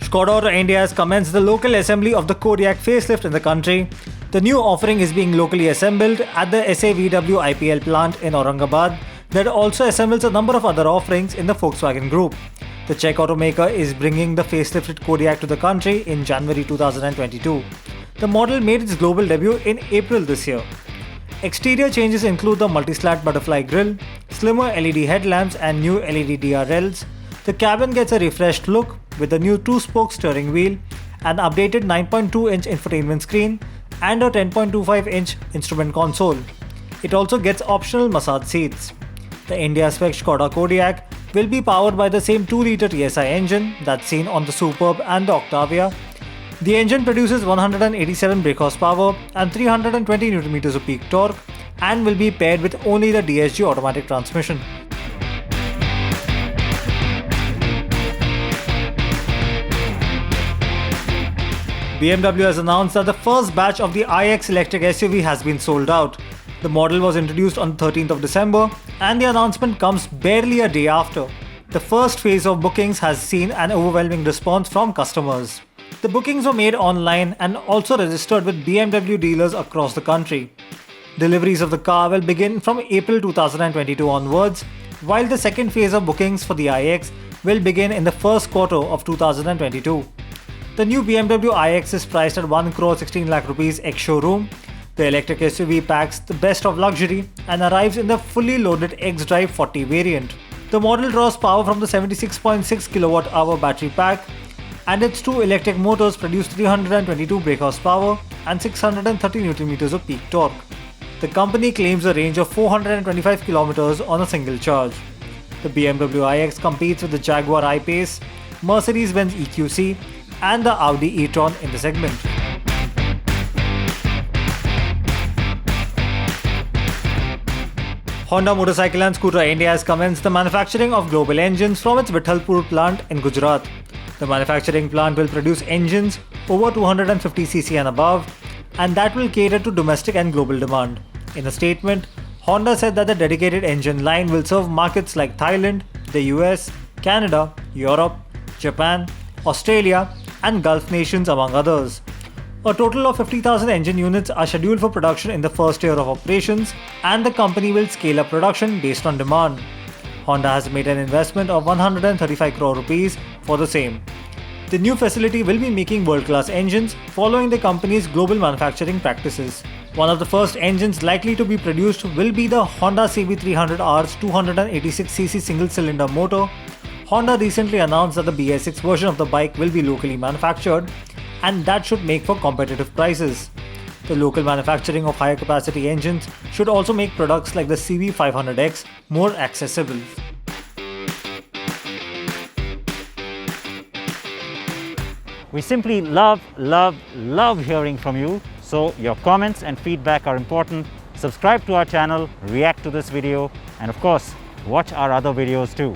Skoda Auto India has commenced the local assembly of the Kodiaq Facelift in the country. The new offering is being locally assembled at the BMW IPL plant in Aurangabad that also assembles a number of other offerings in the Volkswagen group. The Czech automaker is bringing the facelifted Kodiaq to the country in January 2022. The model made its global debut in April this year. Exterior changes include the multi-slat butterfly grille, slimmer LED headlamps and new LED DRLs. The cabin gets a refreshed look with a new 2-spoke steering wheel, an updated 9.2-inch infotainment screen and a 10.25-inch instrument console. It also gets optional massage seats. The India spec Skoda Kodiaq will be powered by the same 2-litre TSI engine that's seen on the Superb and the Octavia. The engine produces 187 brake horsepower and 320 Nm of peak torque and will be paired with only the DSG automatic transmission. BMW has announced that the first batch of the iX electric SUV has been sold out. The model was introduced on 13th of December and the announcement comes barely a day after. The first phase of bookings has seen an overwhelming response from customers. The bookings were made online and also registered with BMW dealers across the country. Deliveries of the car will begin from April 2022 onwards, while the second phase of bookings for the iX will begin in the first quarter of 2022. The new BMW iX is priced at 1 crore 16 lakh rupees ex-showroom. The electric SUV packs the best of luxury and arrives in the fully loaded xDrive 40 variant. The model draws power from the 76.6 kWh battery pack, and its two electric motors produce 322 brake horsepower and 630 Nm of peak torque. The company claims a range of 425 km on a single charge. The BMW iX competes with the Jaguar I-Pace, Mercedes-Benz EQC, and the Audi e-tron in the segment. Honda Motorcycle and Scooter India has commenced the manufacturing of global engines from its Vithalpur plant in Gujarat. The manufacturing plant will produce engines over 250cc and above, and that will cater to domestic and global demand. In a statement, Honda said that the dedicated engine line will serve markets like Thailand, the US, Canada, Europe, Japan, Australia, and Gulf nations among others. A total of 50,000 engine units are scheduled for production in the first year of operations, and the company will scale up production based on demand. Honda has made an investment of 135 crore rupees for the same. The new facility will be making world-class engines following the company's global manufacturing practices. One of the first engines likely to be produced will be the Honda CB300R's 286cc single-cylinder motor. Honda recently announced that the BS6 version of the bike will be locally manufactured, and that should make for competitive prices. The local manufacturing of higher capacity engines should also make products like the CB500X more accessible. We simply love hearing from you. So your comments and feedback are important. Subscribe to our channel, react to this video, and of course, watch our other videos too.